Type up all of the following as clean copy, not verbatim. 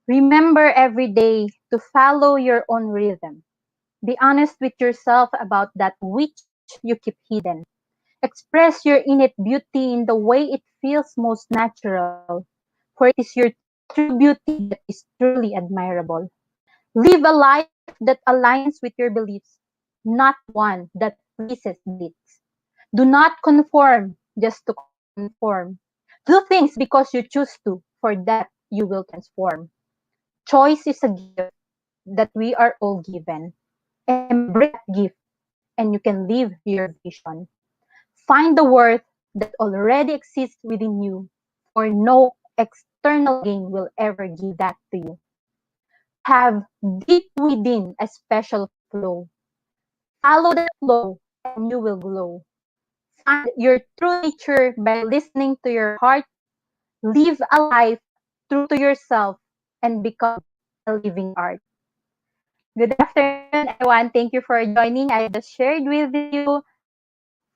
Remember every day to follow your own rhythm. Be honest with yourself about that which you keep hidden. Express your innate beauty in the way it feels most natural, for it is your true beauty that is truly admirable. Live a life that aligns with your beliefs, not one that pleases the elites. Do not conform just to conform. Do things because you choose to, for that you will transform. Choice is a gift that we are all given. Embrace that gift and you can live your vision. Find the worth that already exists within you, for no external gain will ever give that to you. You have deep within a special flow. Follow that flow and you will glow. Find your true nature by listening to your heart. Live a life true to yourself and become a living art. Good afternoon, everyone. Thank you for joining. I just shared with you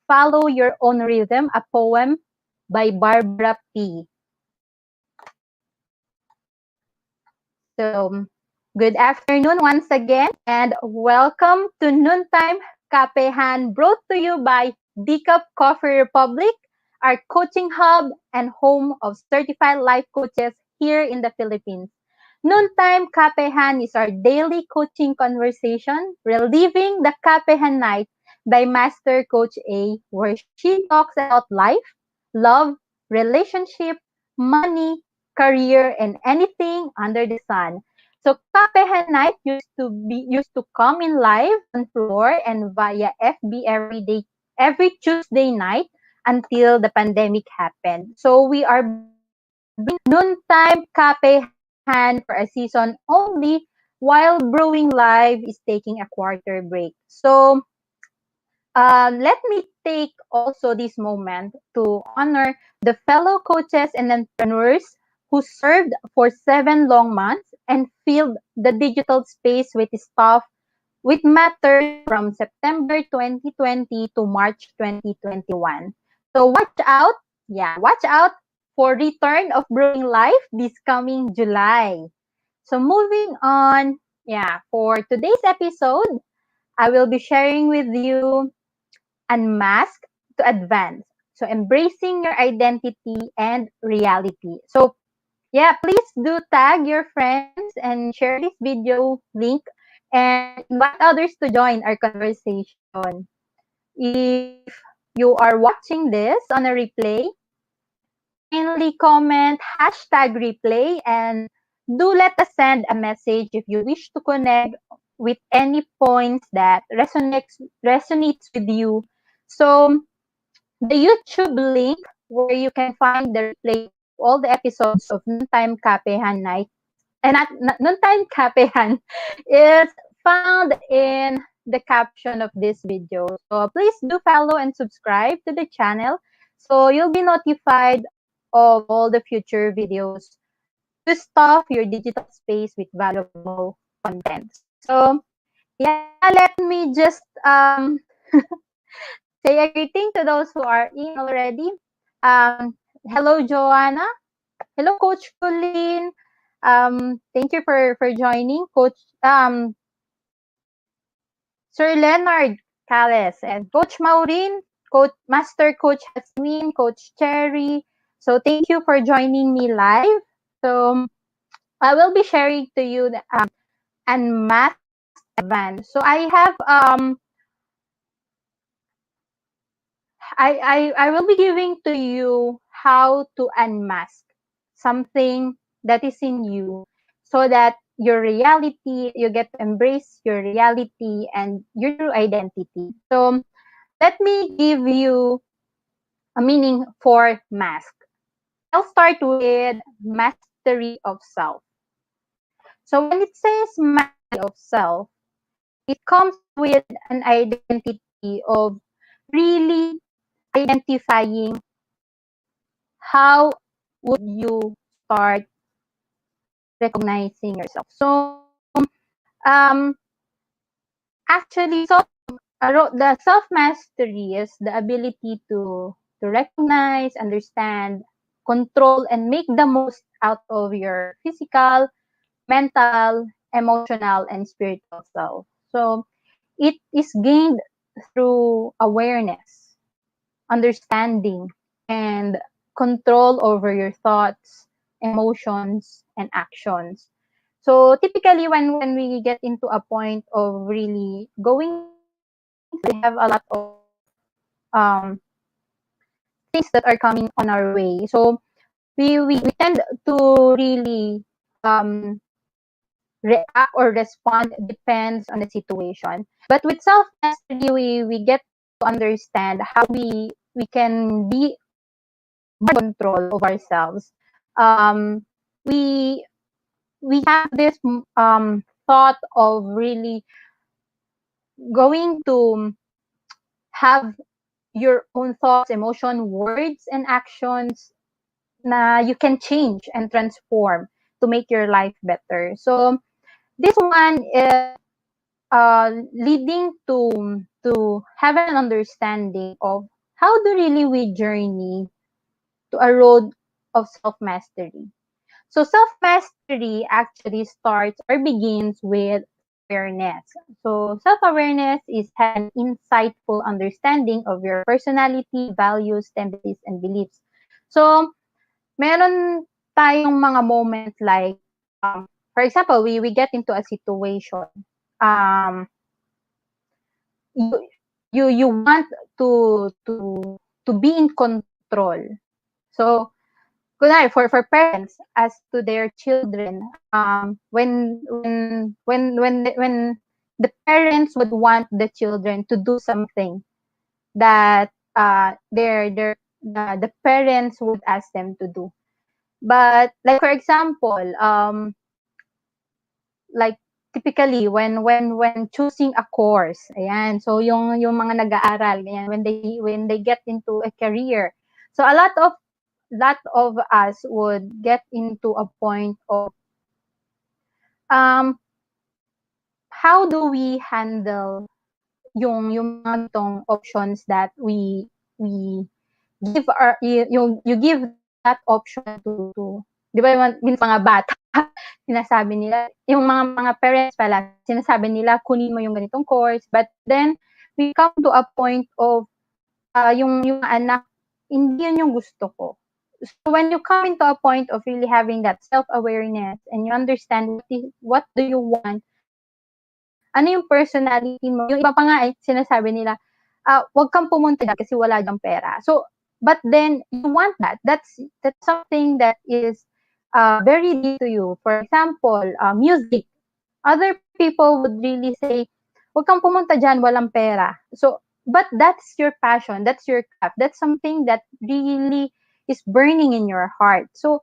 Follow Your Own Rhythm, a poem by Barbara P. So, good afternoon once again, and welcome to Noontime Kapehan, brought to you by Decaf Coffee Republic, our coaching hub and home of certified life coaches here in the Philippines. Noontime Kapehan is our daily coaching conversation, reliving the Kapehan Night by Master Coach A, where she talks about life, love, relationship, money, career, and anything under the sun. So Kapehan Night used to come in live on floor and via FB every day, every Tuesday night until the pandemic happened. So we are bringing Noontime Kapehan for a season only while Brewing Live is taking a quarter break. So let me take also this moment to honor the fellow coaches and entrepreneurs who served for 7 long months and filled the digital space with staff with matters from September 2020 to March 2021. So watch out for return of Brewing Life this coming July. So moving on, for today's episode, I will be sharing with you Unmask to Advance. So embracing your identity and reality. So please do tag your friends and share this video link and invite others to join our conversation. If you are watching this on a replay, kindly comment hashtag replay and do let us send a message if you wish to connect with any points that resonates with you. So the YouTube link where you can find the replay of all the episodes of Noontime Kapehan Night and not Noontime Kapehan is found in the caption of this video. So please do follow and subscribe to the channel so you'll be notified of all the future videos to stuff your digital space with valuable content. So let me just say a greeting to those who are in already. Hello, Joanna. Hello, Coach Colleen. Thank you for joining, Coach Sir Leonard Calles and Coach Maureen, Coach Master Coach Hasmin, Coach Cherry. So thank you for joining me live. So I will be sharing to you the Unmasked Advance. So I will be giving to you how to unmask something that is in you so that your reality, you get to embrace your reality and your true identity. So let me give you a meaning for mask. I'll start with mastery of self. So when it says mastery of self, it comes with an identity of really identifying how would you start recognizing yourself. So um actually the self mastery is the ability to recognize, understand, control and make the most out of your physical, mental, emotional, and spiritual self. So it is gained through awareness, understanding, and control over your thoughts, emotions, and actions. So typically when we get into a point of really going through life, we have a lot of um, things that are coming on our way. So we tend to really react or respond depends on the situation. But with self mastery, we get to understand how we can be control of ourselves. Um, we we have this thought of really going to have your own thoughts, emotion, words, and actions na you can change and transform to make your life better. So this one is leading to have an understanding of how do really we journey to a road of self mastery. So self mastery actually starts or begins with awareness. So self awareness is having an insightful understanding of your personality, values, tendencies, and beliefs. So meron tayong mga moment like for example, we get into a situation. Um, you you want to be in control. So kunwari for parents as to their children, when the parents would want the children to do something that the parents would ask them to do. But like for example, like typically when choosing a course, ayan. So yung mga nag-aaral, ganyan, when they get into a career. So a lot of us would get into a point of um how do we handle yung mga ganitong options that we give our you give that option to 'di ba yung minsan mga bata sinasabi nila yung mga parents pala sinasabi nila kunin mo yung ganitong course, but then we come to a point of yung anak hindi yun yung gusto ko. So when you come into a point of really having that self-awareness and you understand what do you want, ano yung personality mo, yung iba pa nga sinasabi nila, wag kang pumunta diyan kasi wala diyang pera. So, but then you want that. That's something that is very dear to you. For example, music. Other people would really say, wag kang pumunta diyan, walang pera. So, but that's your passion, that's your craft. That's something that really is burning in your heart. So,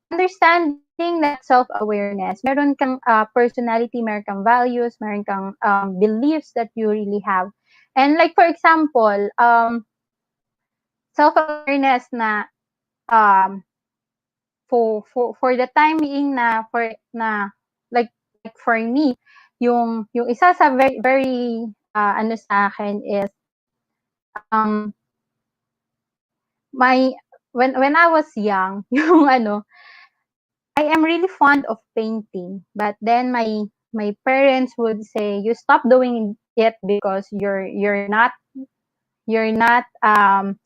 understanding that self-awareness, meron kang personality, meron kang values, meron kang beliefs that you really have. And like for example, self-awareness na um, for the time being na like for me, yung isa sa very very ano sa akin is um my when I was young, yung ano, I am really fond of painting, but then my parents would say, "You stop doing it because you're not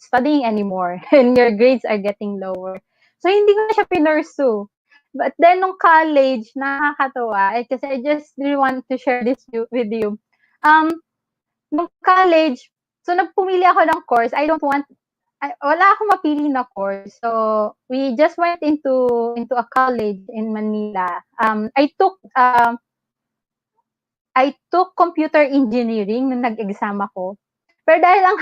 studying anymore and your grades are getting lower." So hindi ko na siya pinursue. But then nung college, nakakatuwa kasi I just really want to share this with you. Nung college, so nagpumili ako ng course. Wala akong mapili na course. So, we just went into a college in Manila. I took computer engineering nung nag-exam ako. Pero dahil ang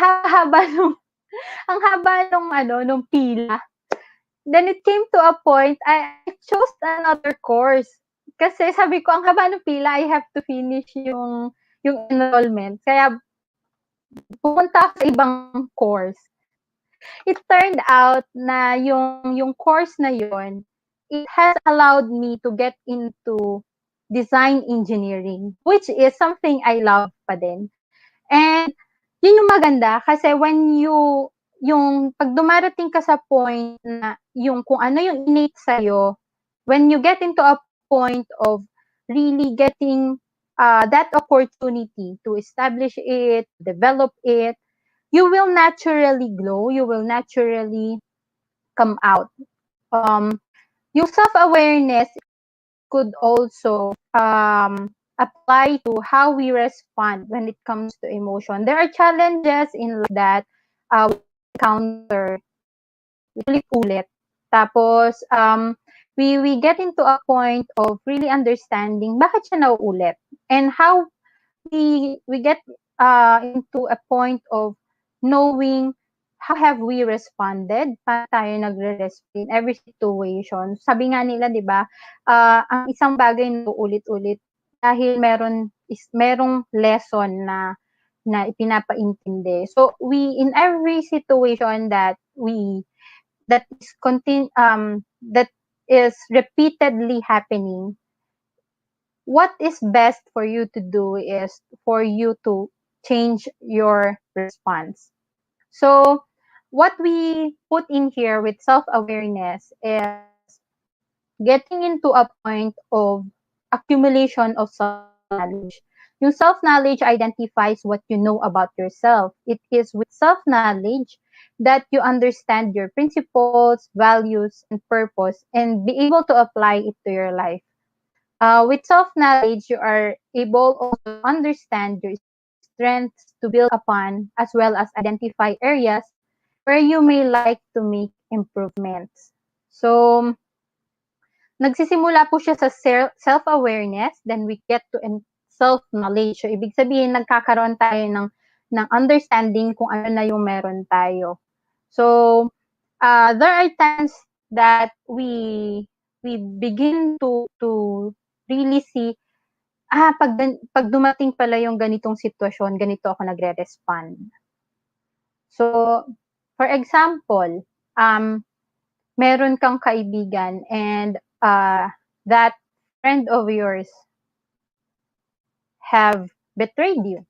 haba nung pila, then it came to a point, I chose another course. Kasi sabi ko, ang haba ng pila, I have to finish yung enrollment. Kaya pumunta ako sa ibang course. It turned out na yung course na yun, it has allowed me to get into design engineering, which is something I love pa din. And yun yung maganda kasi yung pag dumarating ka sa point na yung kung ano yung innate sa'yo, when you get into a point of really getting that opportunity to establish it, develop it, you will naturally glow, you will naturally come out. Yung self-awareness could also apply to how we respond when it comes to emotion. There are challenges in life that we encounter ulit-ulit. Tapos, we get into a point of really understanding bakit siya nauulit and how we get into a point of knowing how have we responded, paano tayo nagre-respond in every situation. Sabi nga nila, di ba, ang isang bagay na ulit-ulit dahil merong lesson na ipinapaintindi. So we in every situation that is repeatedly happening, what is best for you to do is for you to change your response. So, what we put in here with self awareness is getting into a point of accumulation of self knowledge. Yung self knowledge identifies what you know about yourself. It is with self knowledge that you understand your principles, values, and purpose and be able to apply it to your life. With self-knowledge, you are able also to understand your strengths to build upon, as well as identify areas where you may like to make improvements. So, nagsisimula po siya sa self-awareness, then we get to self-knowledge. So, ibig sabihin, nagkakaroon tayo ng understanding kung ano na yung meron tayo. So, there are times that we begin to really see, pag dumating pala yung ganitong sitwasyon, ganito ako nagre-respond. So, for example, meron kang kaibigan and that friend of yours have betrayed you.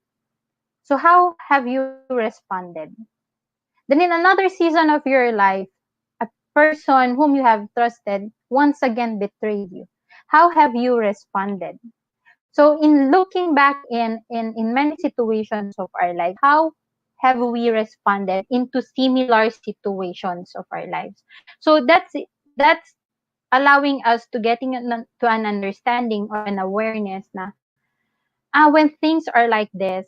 So, how have you responded? Then in another season of your life, a person whom you have trusted once again betrayed you. How have you responded? So in looking back in many situations of our life, how have we responded into similar situations of our lives? So that's allowing us to to an understanding or an awareness na when things are like this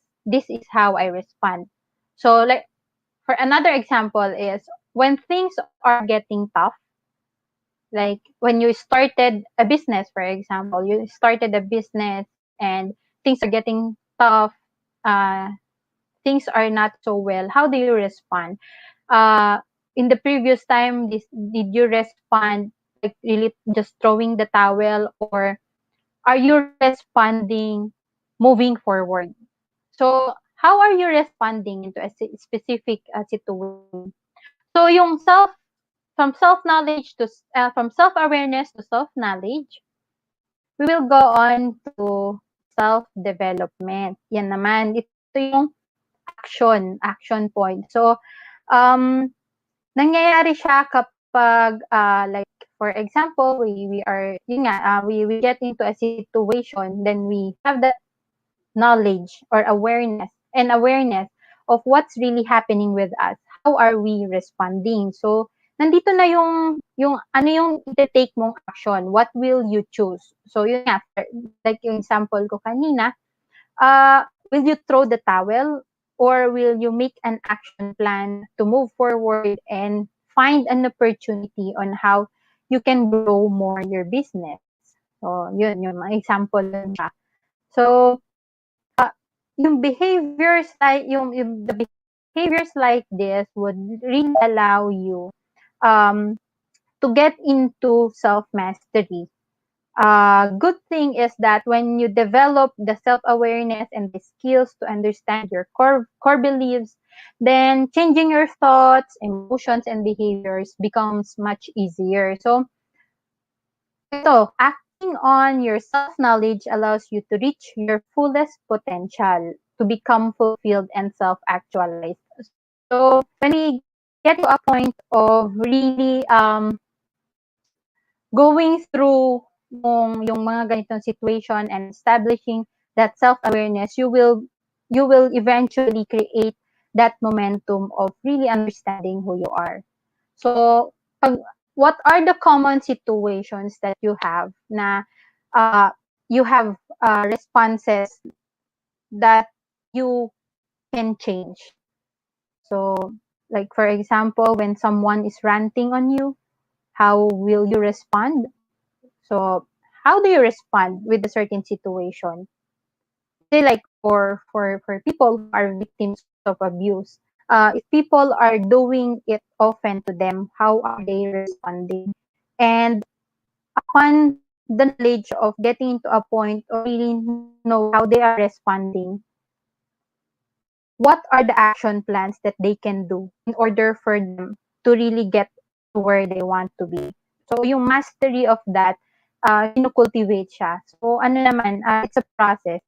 is how I respond. So like for another example is when things are getting tough, like when you started a business, for example, you started a business and things are getting tough, uh, things are not so well, how do you respond? In the previous time, did you respond like really just throwing the towel, or are you responding moving forward? So, how are you responding into a specific situation? So, from self-knowledge to from self-awareness to self-knowledge, we will go on to self-development. Yan naman, ito yung action point. So, nangyayari siya kapag, like, for example, we are, yun nga, we get into a situation, then we have that knowledge or awareness of what's really happening with us. How are we responding? So, nandito na yung ano yung ite-take mong action. What will you choose? So, yun nga, like yung example ko kanina, will you throw the towel or will you make an action plan to move forward and find an opportunity on how you can grow more your business? So, yun, yung example yun siya. So, yung behaviors like the behaviors like this would really allow you to get into self-mastery. Good thing is that when you develop the self-awareness and the skills to understand your core beliefs, then changing your thoughts, emotions, and behaviors becomes much easier. So, ito, acting on your self-knowledge allows you to reach your fullest potential, to become fulfilled and self-actualized. So, when we get to a point of really going through yung mga ganitong situation and establishing that self-awareness, you will eventually create that momentum of really understanding who you are. So, what are the common situations that you have na uh, you have responses that you can change? So, like for example, when someone is ranting on you, how will you respond? So, how do you respond with a certain situation? Say like for people who are victims of abuse, if people are doing it often to them, how are they responding? And upon the knowledge of getting to a point or really knowing how they are responding, what are the action plans that they can do in order for them to really get to where they want to be? So, yung mastery of that, kinukultivate siya. So, ano naman, it's a process.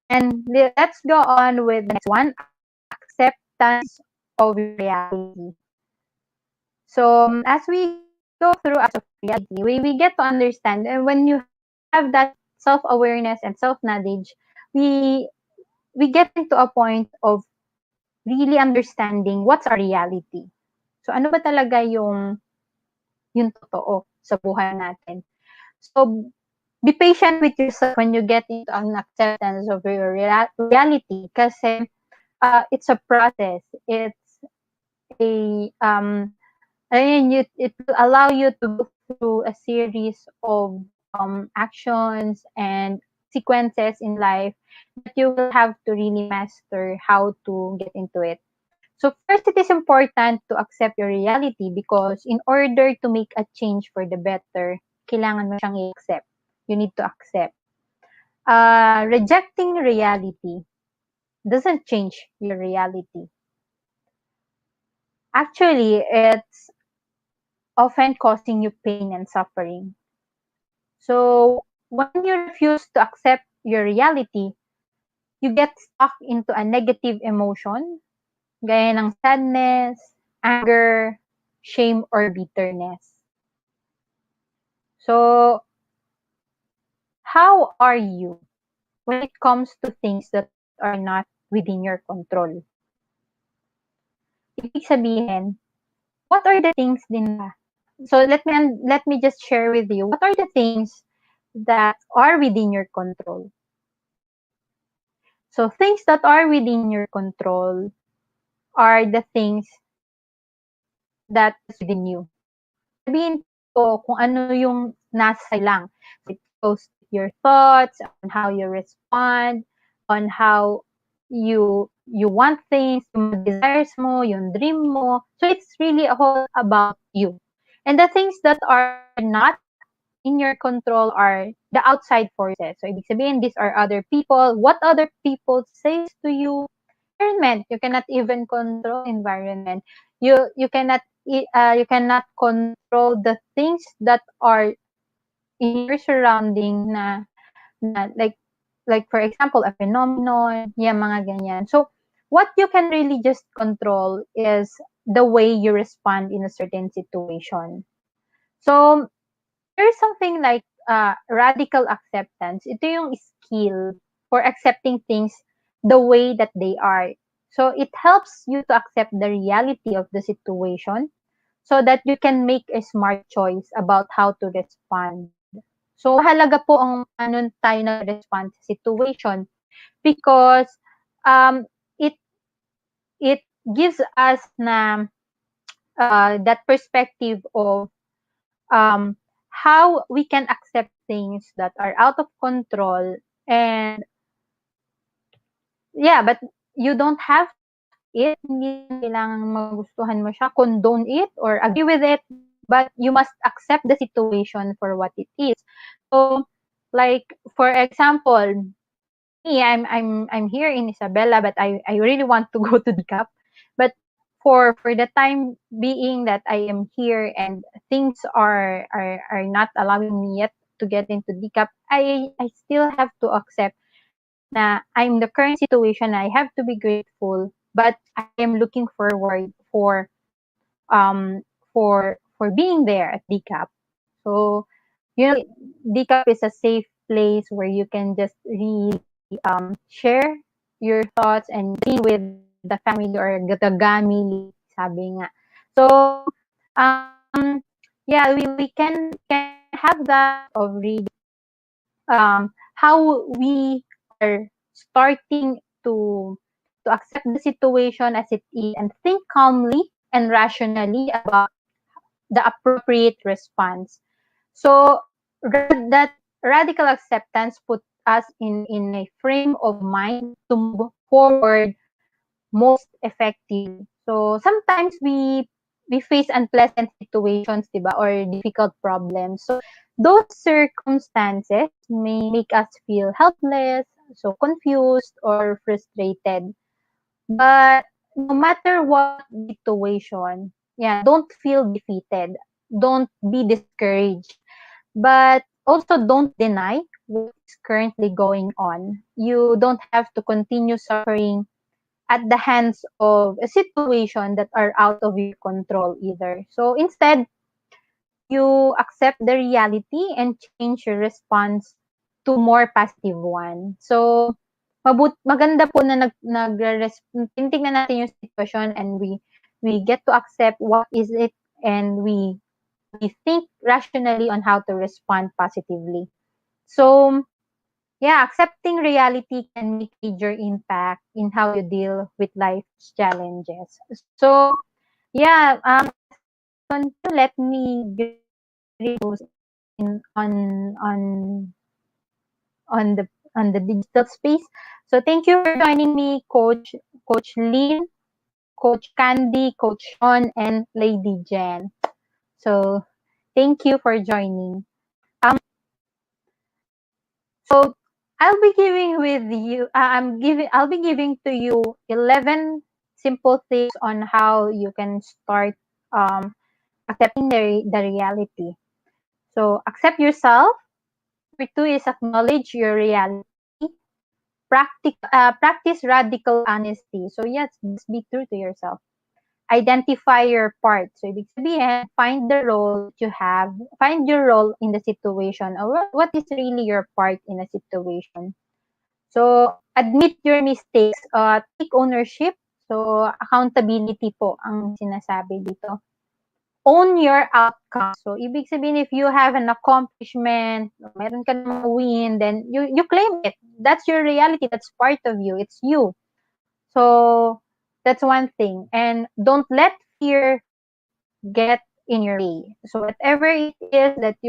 And let's go on with the next one, acceptance of your reality. So, as we go through as of reality, we get to understand, and when you have that self-awareness and self-knowledge, we we get into a point of really understanding what's our reality. So, ano ba talaga yung totoo sa buhay natin? So, be patient with yourself when you get into an acceptance of your reality kasi it's a process. It's a ayun, it will allow you to go through a series of actions and sequences in life that you will have to really master how to get into it. So first, it is important to accept your reality because in order to make a change for the better, kailangan mo siyang i-accept. You need to accept. Rejecting reality doesn't change your reality. Actually, it's often causing you pain and suffering. So, when you refuse to accept your reality, you get stuck into a negative emotion, gaya ng sadness, anger, shame, or bitterness. So, how are you when it comes to things that are not within your control? Ibig sabihin, what are the things din ba? So, let me just share with you, what are the things that are within your control? So, things that are within your control are the things that is within you. Sabihin ko kung ano yung nasa sa'yo lang. So, it goes with your thoughts, on how you respond, on how you want things, yung mga desires mo, yung dream mo. So, it's really all about you. And the things that are not in your control are the outside forces. So, ibig sabihin, these are other people. What other people says to you, environment. You cannot even control environment. You cannot control the things that are in your surrounding na like for example a phenomenon, yeah, mga ganyan. So what you can really just control is the way you respond in a certain situation. So there's something like radical acceptance. Ito yung skill for accepting things the way that they are. So it helps you to accept the reality of the situation so that you can make a smart choice about how to respond. So mahalaga po ang paano tayo nag-respond sa situation because um, it it gives us na that perspective of how we can accept things that are out of control. And yeah, but you don't have it, hindi naman kailangang magustuhan mo siya, condone it or agree with it, but you must accept the situation for what it is. So like for example, me, I'm here in Isabela, but I really want to go to DCAP. But for the time being that I am here and things are not allowing me yet to get into DCAP, I still have to accept na I'm the current situation. I have to be grateful, but I am looking forward for being there at DCAP. So Decaf is a safe place where you can just really share your thoughts and glean with the family or the gamily, sabi nga. So, yeah, we can have that part of really how we are starting to accept the situation as it is and think calmly and rationally about the appropriate response. So that radical acceptance put us in a frame of mind to move forward most effectively. So sometimes we face unpleasant situations, diba, or difficult problems. So those circumstances may make us feel helpless, so confused or frustrated. But no matter what the situation, yeah, don't feel defeated. Don't be discouraged. But also don't deny what is currently going on. You don't have to continue suffering at the hands of a situation that are out of your control either. So instead, you accept the reality and change your response to more positive one. So maganda po na tinitingnan natin yung sitwasyon and we get to accept what is it and we think rationally on how to respond positively. So yeah, accepting reality can make major impact in how you deal with life's challenges. So yeah, as we continue, let me greet those in on the digital space. So thank you for joining me, Coach Lynn, Coach Candy, Coach Sean, and Lady Jen. So thank you for joining. Um, so I'll be giving with you. I'll be giving to you 11 simple tips on how you can start um, accepting the reality. So accept yourself. Number two is acknowledge your reality. Practice radical honesty. So yes, just be true to yourself. Identify your part. So ibig sabihin, find the role that you have, find your role in the situation, or what is really your part in a situation. So admit your mistakes, take ownership. So accountability po ang sinasabi dito. Own your outcome. So ibig sabihin, if you have an accomplishment, meron ka namang win, then you claim it. That's your reality. That's part of you. It's you. So that's one thing. And don't let fear get in your way. So whatever it is that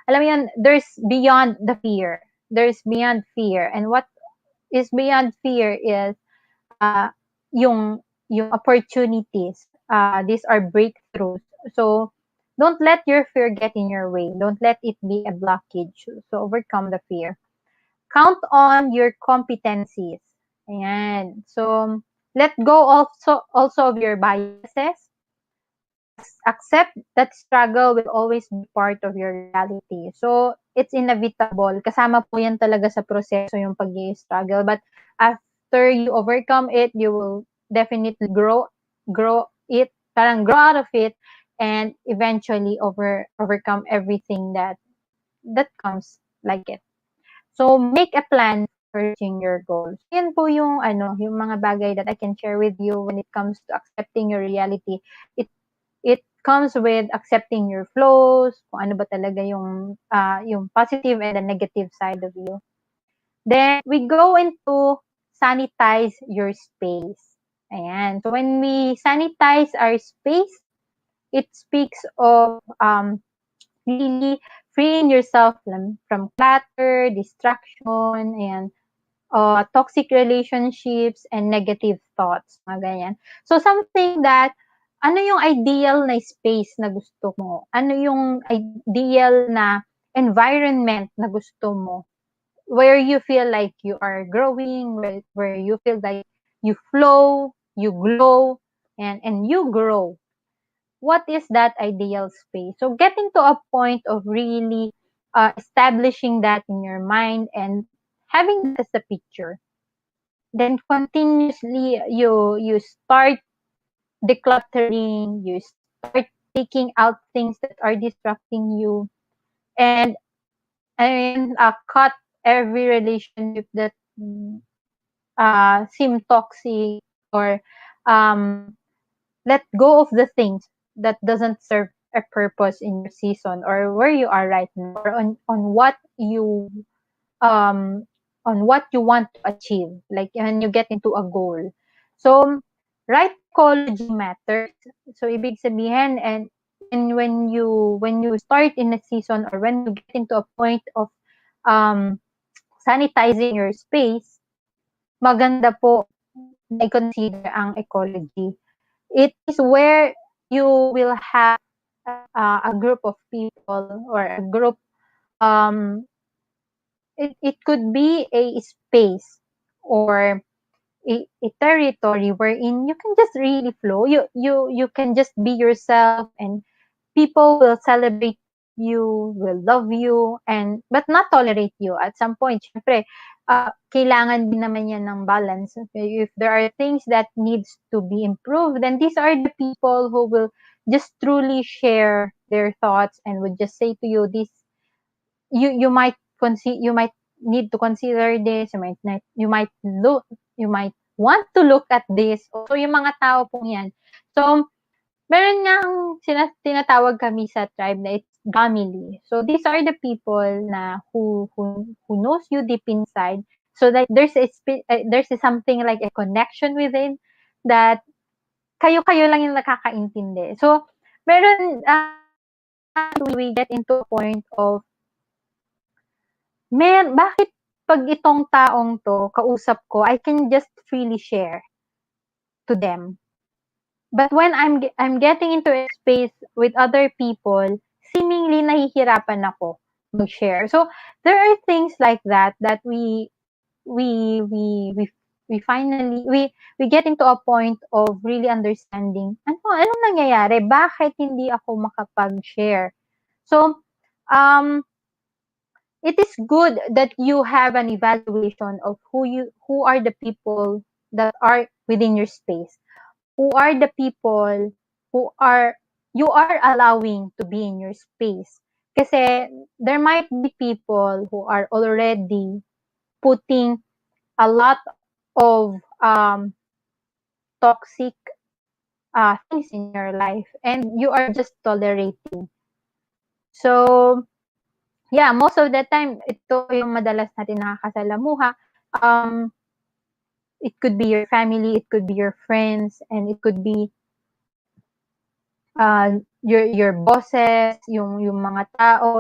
alam mo yan, there's beyond the fear. There's beyond fear. And what is beyond fear is uh, yung opportunities. These are breakthroughs. So don't let your fear get in your way. Don't let it be a blockage. So overcome the fear. Count on your competencies. Ayan. So let go also of your biases. Accept that struggle will always be part of your reality. So it's inevitable. Kasama po yan talaga sa proseso yung pag-struggle. But after you overcome it, you will definitely grow it, parang grow out of it, and eventually overcome everything that comes like it. So make a plan for reaching your goals. Yan po yung mga bagay that I can share with you when it comes to accepting your reality. It comes with accepting your flaws, kung ano ba talaga yung positive and the negative side of you. Then we go into sanitize your space. Ayan. So when we sanitize our space, it speaks of really freeing yourself from clutter, distraction, and toxic relationships and negative thoughts, mga ganyan. So something that ano yung ideal na space na gusto mo? Ano yung ideal na environment na gusto mo? Where you feel like you are growing, where you feel like you flow, you glow, and you grow. What is that ideal space? So getting to a point of really establishing that in your mind and having that as a picture. Then continuously you start decluttering, you start taking out things that are distracting you, and cut every relationship that seem toxic, or um, let go of the things that doesn't serve a purpose in your season, or where you are right now, or um on what you want to achieve, like when you get into a goal. So right ecology matters. So ibig sabihin, and when you start in a season, or when you get into a point of um sanitizing your space, maganda po na i-consider ang ecology. It is where you will have a group of people, or a group, um it could be a space, or a territory wherein you can just really flow. You can just be yourself, and people will celebrate you, will love you, and but not tolerate you. At some point, syempre, kailangan din naman yan ng balance. If there are things that needs to be improved, then these are the people who will just truly share their thoughts, and would just say to you, this, you might need to consider this, you might want to look at this. So yung mga tao pong yan. So meron ngang tinatawag kami sa tribe na it's family. So these are the people na who knows you deep inside. So like there's something like a connection within, that kayo-kayo lang yung nakakaintindi. So meron, we get into a point of, bakit 'pag itong taong 'to kausap ko, I can just freely share to them. But when I'm getting into a space with other people, seemingly nahihirapan ako mag-share. So there are things like that that we we we we finally we get into a point of really understanding, anong nangyayari? Bakit hindi ako makapag-share? So, um it is good that you have an evaluation of who are the people that are within your space, who are the people who are you are allowing to be in your space. Kasi there might be people who are already putting a lot of toxic things in your life, and you are just tolerating. So yeah, most of the time, ito yung madalas natin nakakasalamuha. Um, it could be your family, it could be your friends, and it could be your bosses, yung mga tao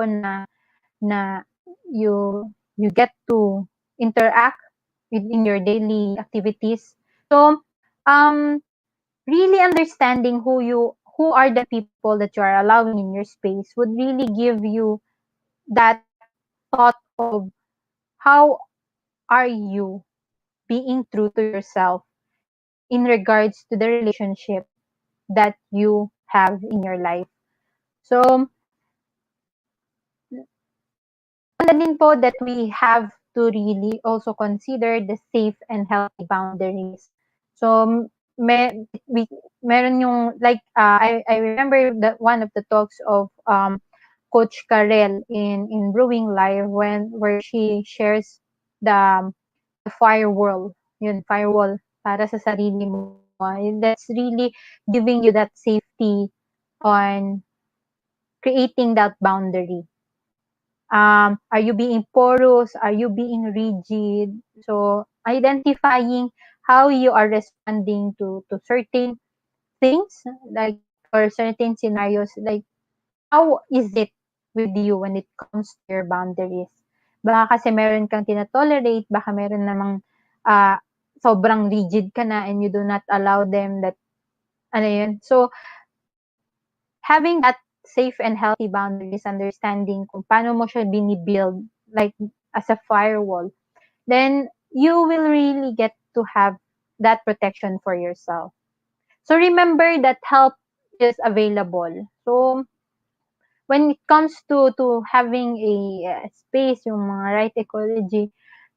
na you get to interact with in your daily activities. So, um, really understanding who are the people that you are allowing in your space would really give you that thought of how are you being true to yourself in regards to the relationship that you have in your life. So, maganda din po that we have to really also consider the safe and healthy boundaries. So, meron yung, like, I remember that one of the talks of Coach Karel in Brewing Live, where she shares the firewall, yun, firewall para sa sarili mo. That's really giving you that safety on creating that boundary. Are you being porous? Are you being rigid? So identifying how you are responding to certain things, like, or certain scenarios, like how is it with you when it comes to your boundaries? Baka kasi meron kang tina-tolerate, baka meron namang sobrang rigid ka na and you do not allow them that, ano yun. So, having that safe and healthy boundaries, understanding kung paano mo siya binibuild, like as a firewall, then you will really get to have that protection for yourself. So remember that help is available. So when it comes to having a space, yung mga right ecology,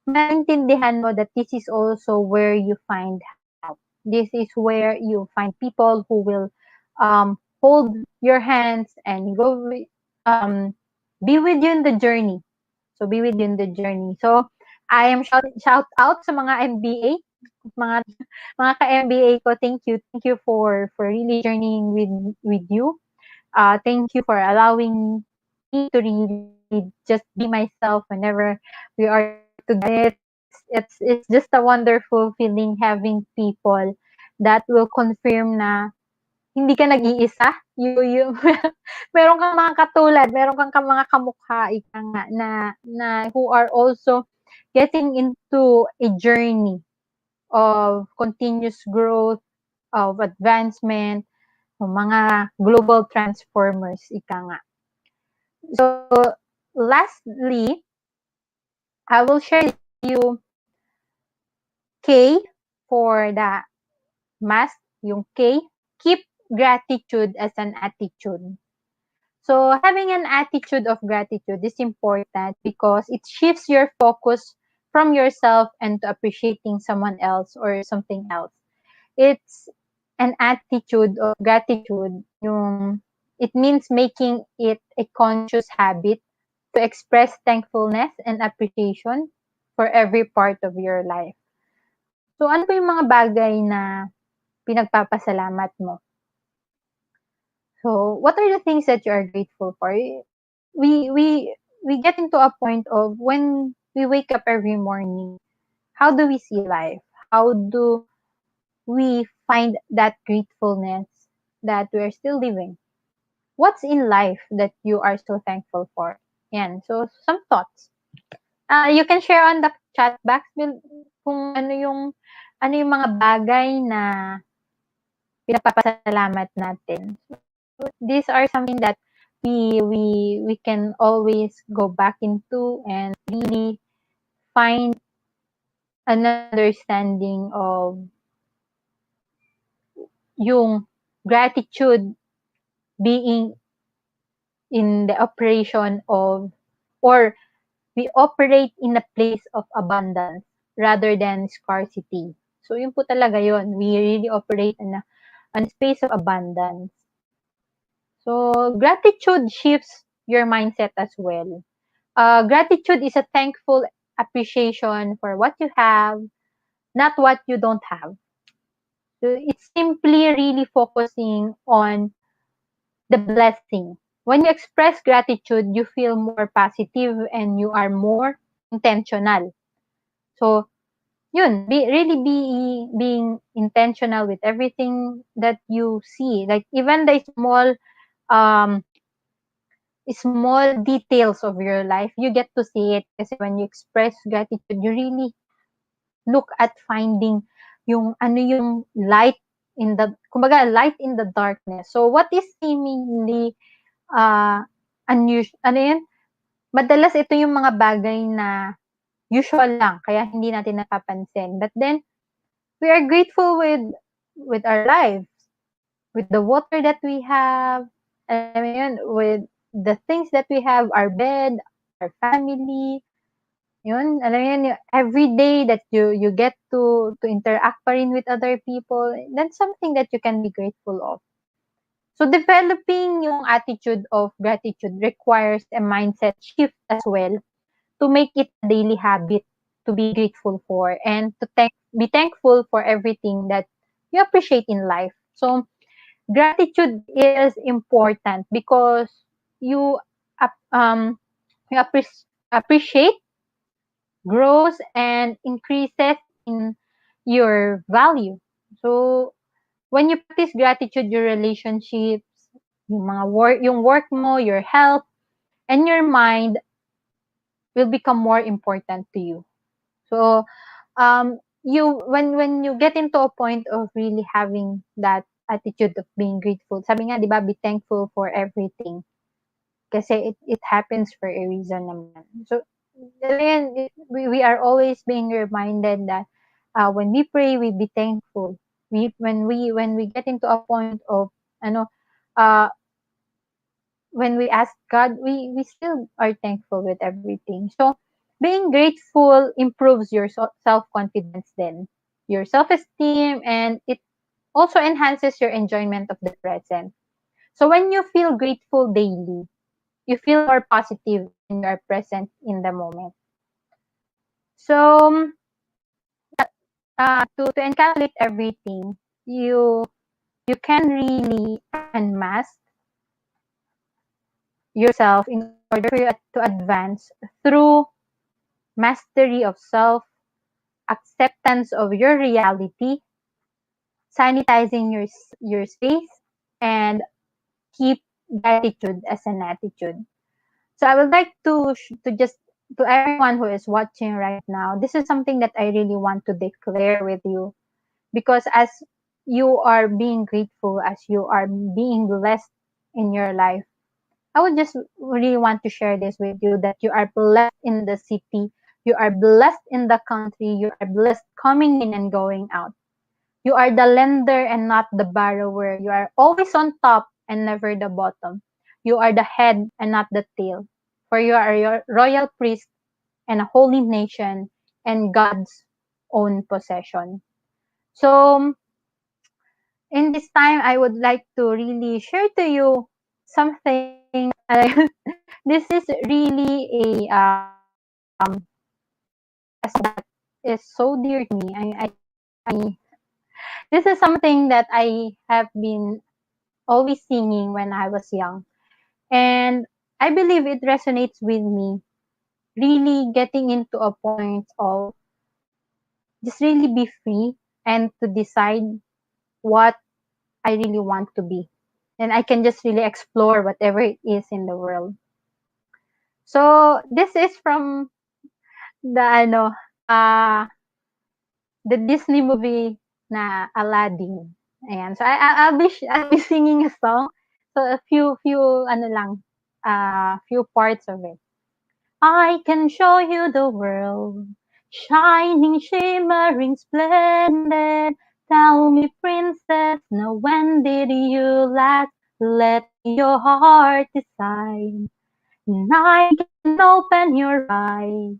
maintindihan mo that this is also where you find help. This is where you find people who will hold your hands and be with you in the journey. So, be with you in the journey. So, I am shout out sa mga MBA, mga mga ka-MBA ko. Thank you for really journeying with you. Thank you for allowing me to really just be myself whenever we are together. It's just a wonderful feeling having people that will confirm na hindi ka nag-iisa. You meron kang mga katulad, meron kang mga kamukha ika nga na who are also getting into a journey of continuous growth, of advancement, ng mga global transformers ika nga. So, lastly, I will share with you K for the mask, yung K, keep gratitude as an attitude. So, having an attitude of gratitude is important because it shifts your focus from yourself and to appreciating someone else or something else. It's an attitude of gratitude. It means making it a conscious habit to express thankfulness and appreciation for every part of your life. So, ano ba yung mga bagay na pinagpapasalamat mo? So, what are the things that you are grateful for? We get into a point of when we wake up every morning, how do we see life? How do we find that gratefulness that we are still living? What's in life that you are so thankful for? Yan. So, some thoughts. You can share on the chat box kung ano yung mga bagay na pinagpapasalamat natin. These are something that we can always go back into and really find an understanding of yung gratitude being in the operation of, or we operate in a place of abundance rather than scarcity. So yun po talaga yun. We really operate in a space of abundance. So gratitude shifts your mindset as well. Gratitude is a thankful appreciation for what you have, not what you don't have. So it's simply really focusing on the blessing. When you express gratitude, you feel more positive and you are more intentional. So, yun, being intentional with everything that you see. Like even the um small details of your life, you get to see it. Kasi when you express gratitude, you really look at finding yung light kumbaga light in the darkness. So what is seemingly unusual, madalas ito yung mga bagay na usual lang, kaya hindi natin napapansin. But then, we are grateful with our lives, with the water that we have, with the things that we have, our bed, our family, every day that you get to interact pa rin with other people, that's something that you can be grateful of. So developing yung attitude of gratitude requires a mindset shift as well to make it a daily habit to be grateful for and to be thankful for everything that you appreciate in life. So gratitude is important because you you appreciate, grows, and increases in your value. So when you practice gratitude, your relationships, yung work mo, your health, and your mind will become more important to you. So, when you get into a point of really having that attitude of being grateful, sabi nga, di ba, be thankful for everything. Kasi it happens for a reason naman. So, again, we are always being reminded that when we pray, we be thankful. When we get into a point of uh, when we ask God, we still are thankful with everything. So being grateful improves your self-confidence then, your self-esteem, and it also enhances your enjoyment of the present. So when you feel grateful daily, you feel more positive when you are present in the moment. So to encapsulate everything, you can really unmask yourself in order for you to advance through mastery of self, acceptance of your reality, sanitizing your space, and keep gratitude as an attitude. So I would like to just to everyone who is watching right now, this is something that I really want to declare with you, because as you are being grateful, as you are being blessed in your life, I would just really want to share this with you, that you are blessed in the city, you are blessed in the country, you are blessed coming in and going out. You are the lender and not the borrower. You are always on top and never the bottom. You are the head and not the tail. For you are your royal priest and a holy nation and God's own possession. So, in this time, I would like to really share to you something. This is really a song that is so dear to me. This is something that I have been always singing when I was young. And I believe it resonates with me, really getting into a point of just really be free and to decide what I really want to be. And I can just really explore whatever it is in the world. So this is from the uh the Disney movie na Aladdin. Ayan. So I'll be singing a song. So a few few parts of it. I can show you the world, shining, shimmering, splendid. Tell me, princess, now when did you last let your heart decide? And I can open your eyes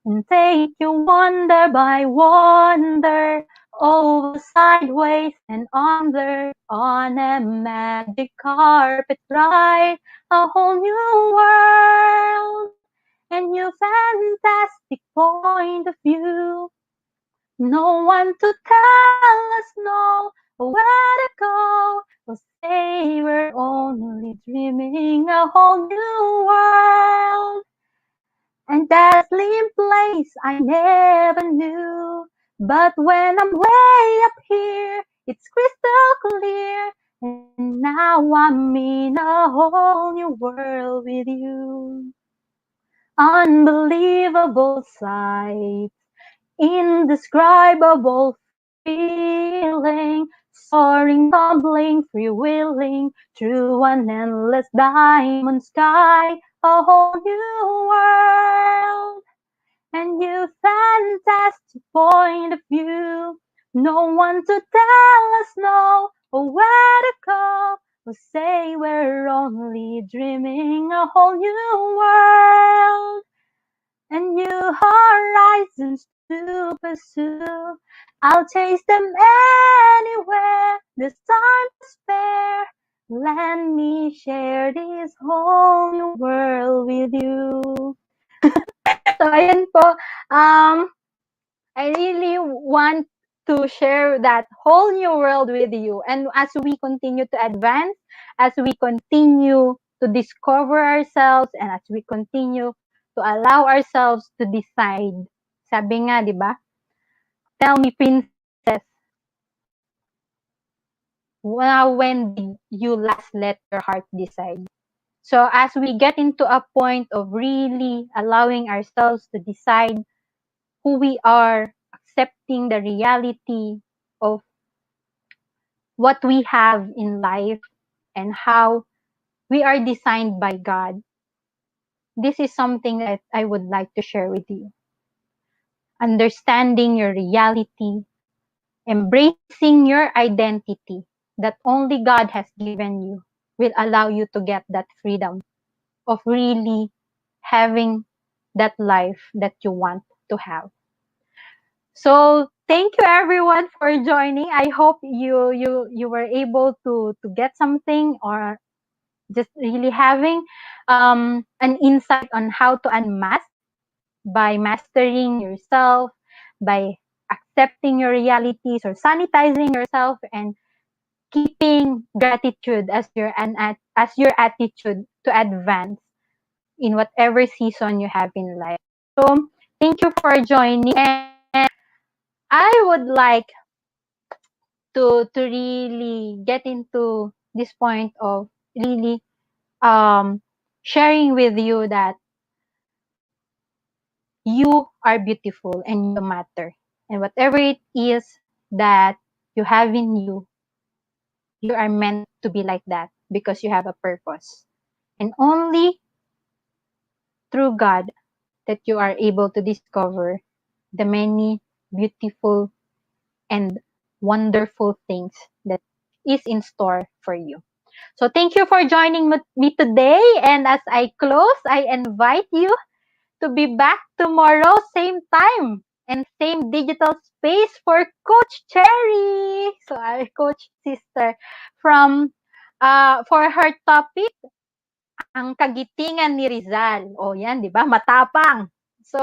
and take you wonder by wonder, over, sideways, and under, on a magic carpet ride, a whole new world, a new fantastic point of view. No one to tell us no, where to go. We'll say we're only dreaming a whole new world. And dazzling place I never knew. But when I'm way up here, it's crystal clear. And now I'm in a whole new world with you. Unbelievable sight, indescribable feeling, soaring, tumbling, freewheeling through an endless diamond sky, a whole new world, and new fantastic point of view. No one to tell us no, or where to go. We'll say we're only dreaming a whole new world and new horizons to pursue. I'll chase them anywhere, there's time to spare. Let me share this whole new world with you. So, ayan po. I really want to share that whole new world with you. And as we continue to advance, as we continue to discover ourselves, and as we continue to allow ourselves to decide. Sabi nga, di ba? Tell me, princess, when did you last let your heart decide? So as we get into a point of really allowing ourselves to decide who we are, accepting the reality of what we have in life and how we are designed by God, this is something that I would like to share with you. Understanding your reality, embracing your identity that only God has given you will allow you to get that freedom of really having that life that you want to have. So thank you everyone for joining. I hope you were able to get something, or just really having an insight on how to unmask by mastering yourself, by accepting your realities or sanitizing yourself and keeping gratitude as your attitude to advance in whatever season you have in life. So thank you for joining, and I would like to really get into this point of really sharing with you that you are beautiful and you matter. And whatever it is that you have in you, you are meant to be like that because you have a purpose. And only through God that you are able to discover the many beautiful and wonderful things that is in store for you. So thank you for joining me today. And as I close, I invite you to be back tomorrow, same time and same digital space for Coach Cherry. So our coach sister from for her topic, ang kagitingan ni Rizal. O yan, di ba? Matapang. So,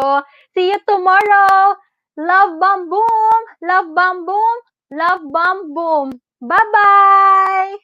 see you tomorrow. Love bomb boom. Love bomb boom. Love bomb boom. Bye-bye.